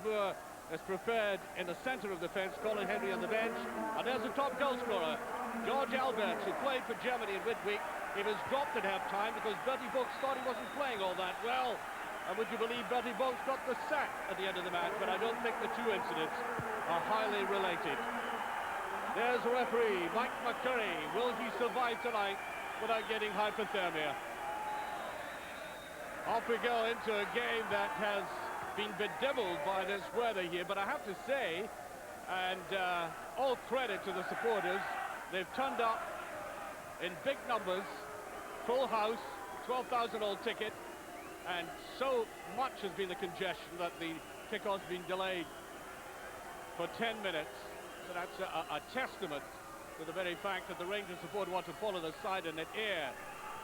Moore is prepared in the centre of defence, Colin Henry on the bench, and there's the top goal scorer, George McGhee, who played for Germany in midweek. He was dropped at half-time because Bertie Vogts thought he wasn't playing all that well. And would you believe Bertie Vogts got the sack at the end of the match, but I don't think the two incidents are highly related. There's the referee, Mike McCurry. Will he survive tonight without getting hypothermia? Off we go into a game that has been bedeviled by this weather here, but I have to say, and all credit to the supporters, they've turned up in big numbers, full house, 12,000 old ticket, and so much has been the congestion that the kickoff's been delayed for 10 minutes. So that's a testament to the very fact that the Rangers support want to follow the side, and that Ayr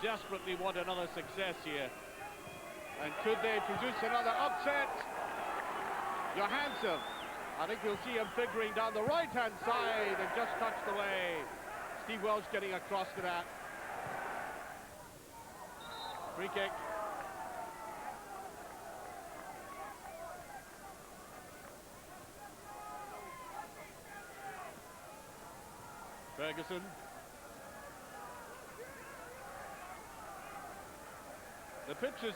desperately want another success here. And could they produce another upset? Johansson, I think you'll see him figuring down the right-hand side and just touched away. Steve Welsh getting across to that. Free kick. Ferguson. The pitch is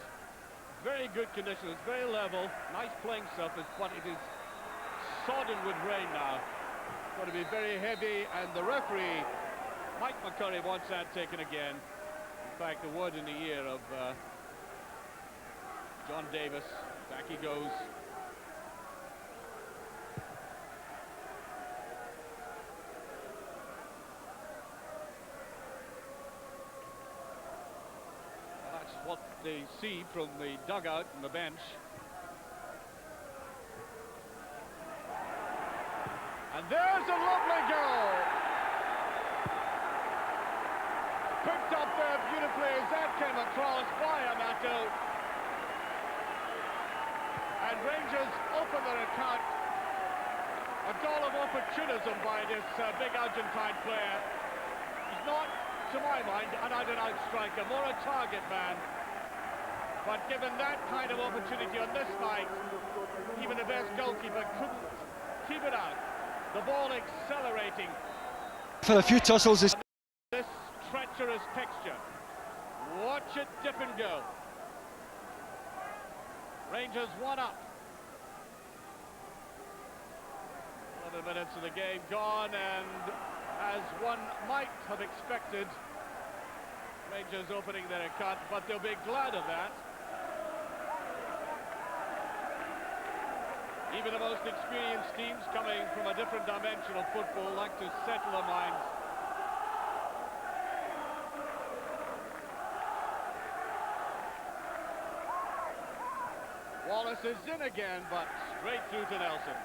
very good condition, it's very level, nice playing surface, but it is sodden with rain now. It's going to be very heavy, and the referee, Mike McCurry, wants that taken again. In fact, a word in the ear of John Davis. Back he goes. What they see from the dugout and the bench. And there's a lovely goal! Picked up there beautifully as that came across by Amato. And Rangers open their account. A goal of opportunism by this big Argentine player. He's not, to my mind, an out-and-out striker, more a target man. But given that kind of opportunity on this night, even the best goalkeeper couldn't keep it out. The ball accelerating. For a few tussles. This treacherous texture. Watch it dip and go. Rangers 1 up. 11 minutes of the game gone, and as one might have expected, Rangers opening their account, but they'll be glad of that. Even the most experienced teams coming from a different dimension of football like to settle their minds. Wallace is in again, but straight through to Nelson.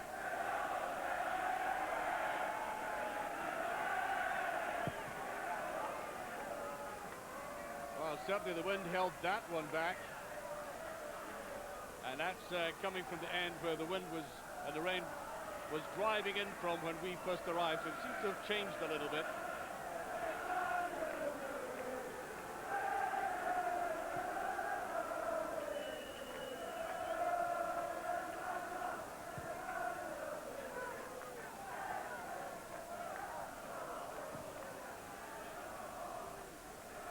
Well, certainly the wind held that one back. And that's coming from the end where the wind was, and the rain was driving in from when we first arrived. So it seems to have changed a little bit.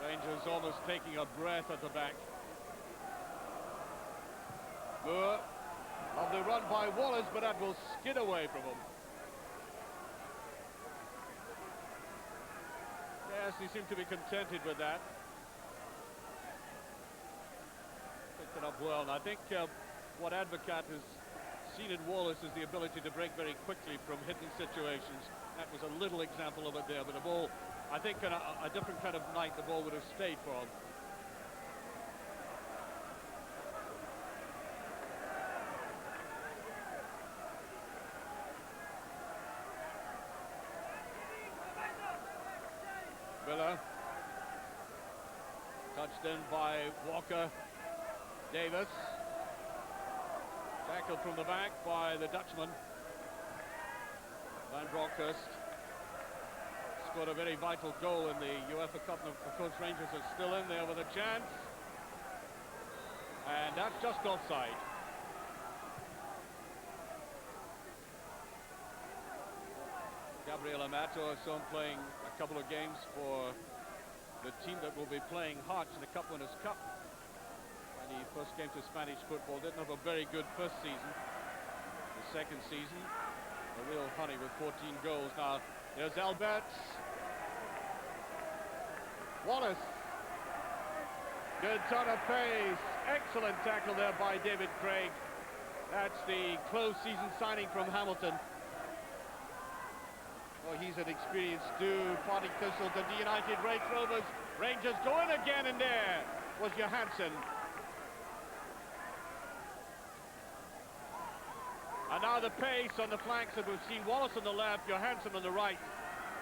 Rangers almost taking a breath at the back. Moore, lovely run by Wallace, but that will skid away from him. Yes, he seemed to be contented with that. Picked it up well, and I think what Advocat has seen in Wallace is the ability to break very quickly from hidden situations. That was a little example of it there, but the ball, I think on a different kind of night, the ball would have stayed for him. Miller, touched in by Walker. Davis, tackled from the back by the Dutchman. Van Bronckhorst scored a very vital goal in the UEFA Cup, and of course Rangers are still in there with a chance. And that's just offside. Gabriel Amato, his son, playing a couple of games for the team that will be playing Hearts in the Cup Winners' Cup. When he first came to Spanish football, didn't have a very good first season. The second season, a real honey with 14 goals. Now, there's Alberts. Wallace. Good ton of pace. Excellent tackle there by David Craig. That's the close season signing from Hamilton. Oh, he's an experienced too. Partick Thistle, Dundee United, Raith Rovers, Rangers go in again, and there was Johansson. And now the pace on the flanks that we've seen. Wallace on the left, Johansson on the right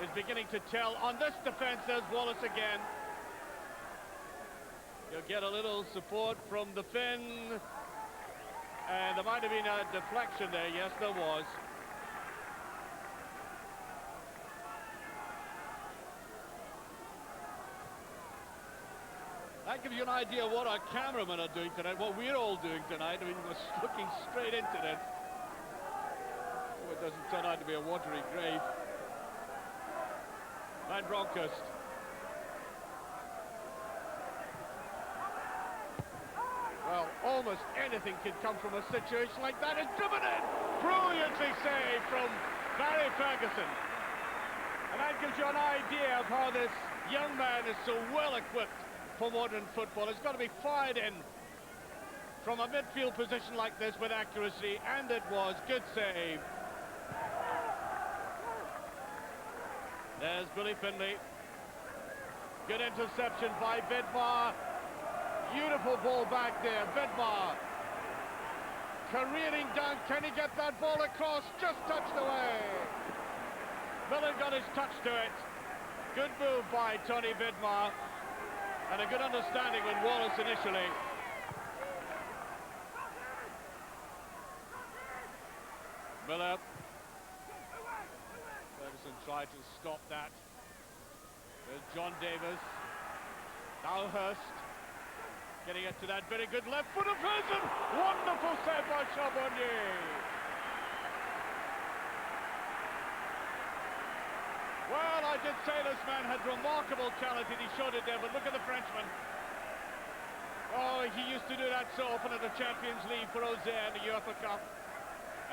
is beginning to tell. On this defense, there's Wallace again. You'll get a little support from the Finn. And there might have been a deflection there. Yes, there was. That gives you an idea of what our cameramen are doing tonight, what we're all doing tonight. I mean, we're looking straight into this. Oh, it doesn't turn out to be a watery grave. Van Bronckhorst. Well, almost anything can come from a situation like that. It's driven in! Brilliantly saved from Barry Ferguson. And that gives you an idea of how this young man is so well equipped for modern football. It's got to be fired in from a midfield position like this with accuracy, and it was. Good save. There's Billy Finlay. Good interception by Vidmar. Beautiful ball back there. Vidmar careering down. Can he get that ball across? Just touched away. Miller got his touch to it. Good move by Tony Vidmar. And a good understanding with Wallace initially. Miller. Ferguson tried to stop that. There's John Davis. Now Hurst. Getting it to that very good left foot of his, and wonderful save by Charbonnier. Well, I did say this man had remarkable talent, and he showed it there, but look at the Frenchman. Oh, he used to do that so often at the Champions League for Auxerre in the UEFA Cup.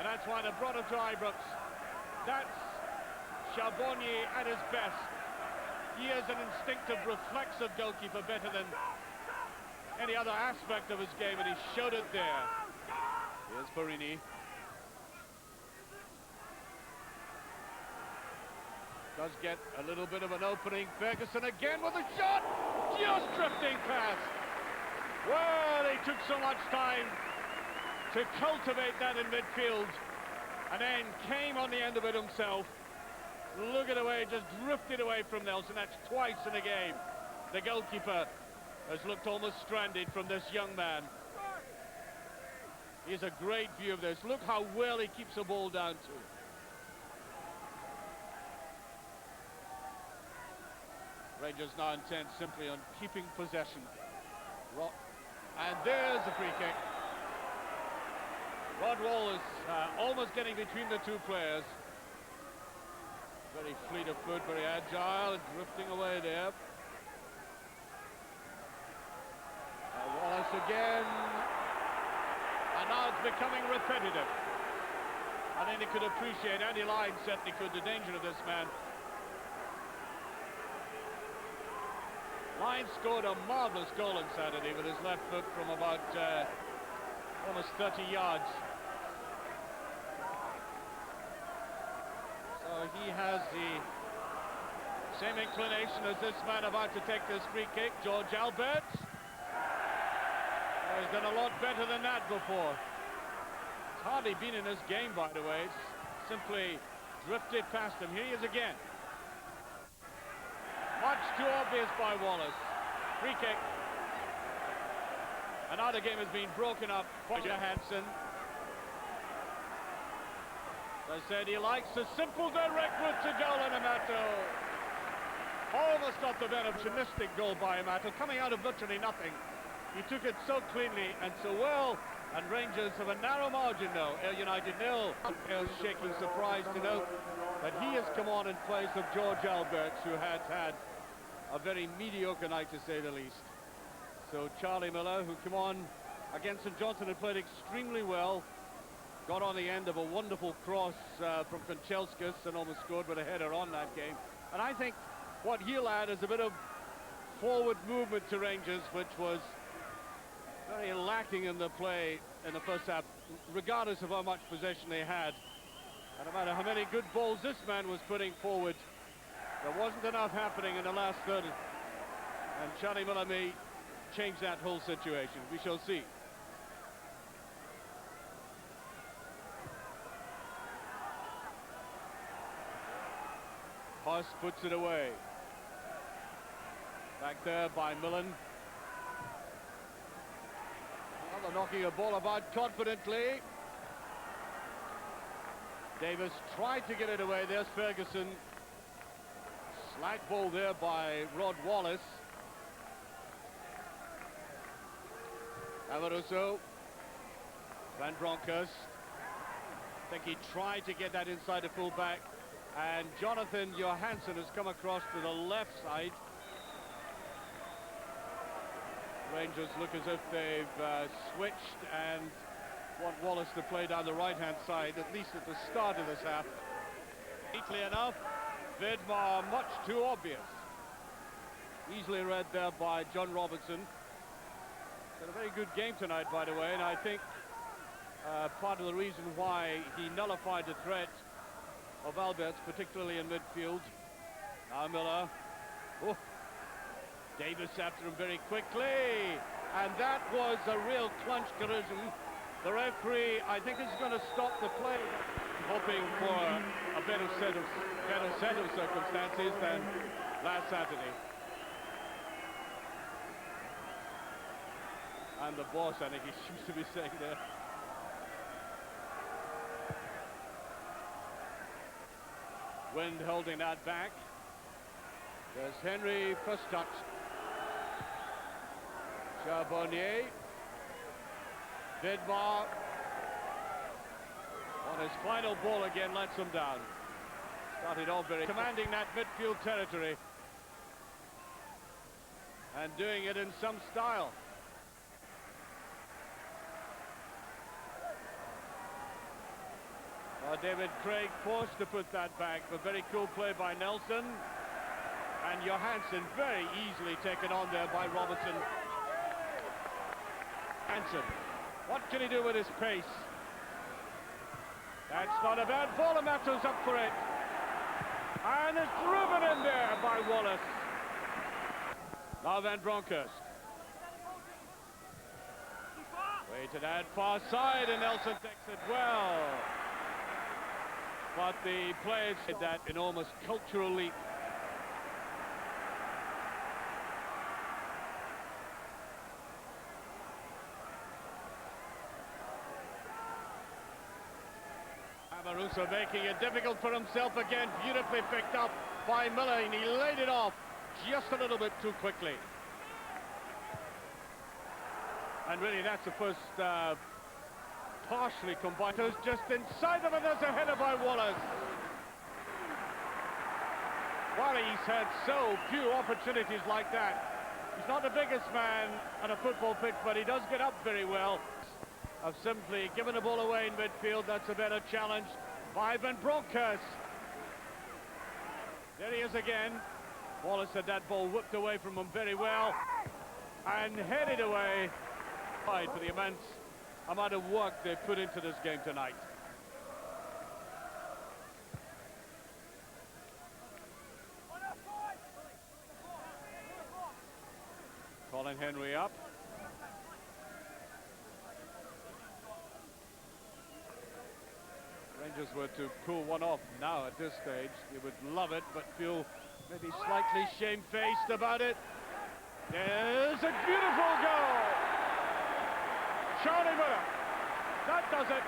And that's why they brought him to Ibrox. That's Charbonnier at his best. He is an instinctive, reflexive goalkeeper, better than any other aspect of his game, and he showed it there. Here's Farini. Does get a little bit of an opening. Ferguson again with a shot! Just drifting past. Well, he took so much time to cultivate that in midfield, and then came on the end of it himself. Look at the way, just drifted away from Nelson. That's twice in a game. The goalkeeper has looked almost stranded from this young man. He has a great view of this. Look how well he keeps the ball down to. Rangers now intent simply on keeping possession. And there's the free kick. Rodwell is almost getting between the two players. Very fleet of foot, very agile, drifting away there. Wallace again, and now it's becoming repetitive. I think they could appreciate, Andy Lyne certainly could, the danger of this man. Lyne scored a marvellous goal on Saturday with his left foot from about almost 30 yards. So he has the same inclination as this man about to take this free kick, George Alberts. He's done a lot better than that before. It's hardly been in this game, by the way. It's simply drifted past him. Here he is again. Much too obvious by Wallace. Free kick. And now the game has been broken up by Johansson. As I said, he likes a simple, direct route to goal in Amato. Almost got the opportunistic goal by Amato, coming out of literally nothing. He took it so cleanly and so well, And Rangers have a narrow margin now. Ayr United 0. Ayr shaking surprise to note that he has come on in place of George Alberts, who had had a very mediocre night, to say the least. So Charlie Miller, who came on against St Johnstone and played extremely well, got on the end of a wonderful cross from Konchelskas and almost scored with a header on that game. And I think what he'll add is a bit of forward movement to Rangers, which was very lacking in the play in the first half, regardless of how much possession they had. And no matter how many good balls this man was putting forward, there wasn't enough happening in the last third. And Charlie Miller may change that whole situation. We shall see. Huss puts it away. Back there by Millen. Another knocking a ball about confidently. Davis tried to get it away. There's Ferguson. Slack ball there by Rod Wallace. Amaruso. Van Bronckhorst. I think he tried to get that inside the full-back. And Jonathan Johansson has come across to the left side. Rangers look as if they've switched and want Wallace to play down the right-hand side, at least at the start of this half. Neatly enough, Vidmar much too obvious. Easily read there by John Robertson. Had a very good game tonight, by the way, and I think part of the reason why he nullified the threat of Alberts, particularly in midfield. Now Miller. Oh. Davis after him very quickly. And that was a real clinch collision. The referee, I think, is going to stop the play, hoping for a better set of circumstances than last Saturday. And the boss, I think he seems to be saying there. Wind holding that back. There's Henry, first touch. Charbonnier. Vidmar. On his final ball again, lets him down. Started off very commanding that midfield territory. And doing it in some style. David Craig forced to put that back, but very cool play by Nelson. And Johansson very easily taken on there by Robertson. Hansen, what can he do with his pace? That's not a bad ball, and Matto's up for it. And it's driven in there by Wallace. Now Van Bronckhorst. Waited at far side, and Nelson takes it well. But the players did that enormous cultural leap. Amaruso making it difficult for himself again, beautifully picked up by Miller, and he laid it off just a little bit too quickly. And really that's the first partially combined. Just inside of it, there's a header by Wallace. Well, he's had so few opportunities like that. He's not the biggest man on a football pitch, but he does get up very well. I've simply given the ball away in midfield. That's a better challenge by Van Bronckhorst. There he is again. Wallace had that ball whipped away from him very well and headed away for the immense amount of work they've put into this game tonight. Colin Henry up. Rangers were to pull one off now at this stage, they would love it, but feel maybe slightly shamefaced about it. There's a beautiful goal! Charlie Miller, that does it.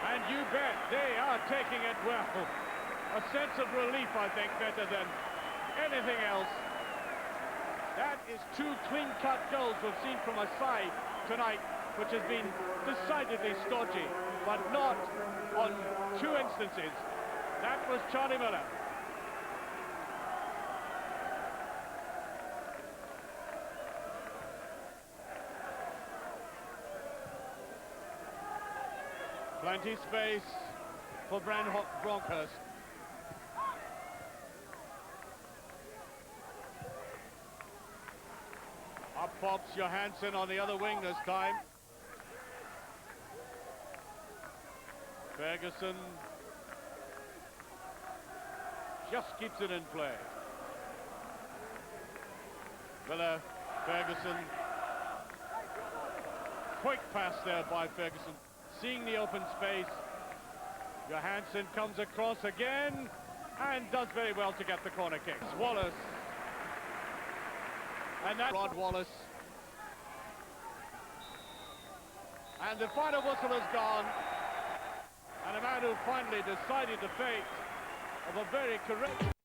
And you bet they are taking it well. A sense of relief, I think, better than anything else. That is two clean-cut goals we've seen from a side tonight, which has been decidedly stodgy, but not on two instances. That was Charlie Miller. Plenty space for Bronkhurst. Up pops Johansson on the other wing this time. Ferguson just keeps it in play. Miller, Ferguson. Quick pass there by Ferguson. Seeing the open space. Johansson comes across again and does very well to get the corner kick. Wallace. And that's Rod Wallace. And the final whistle is gone. And a man who finally decided the fate of a very correct...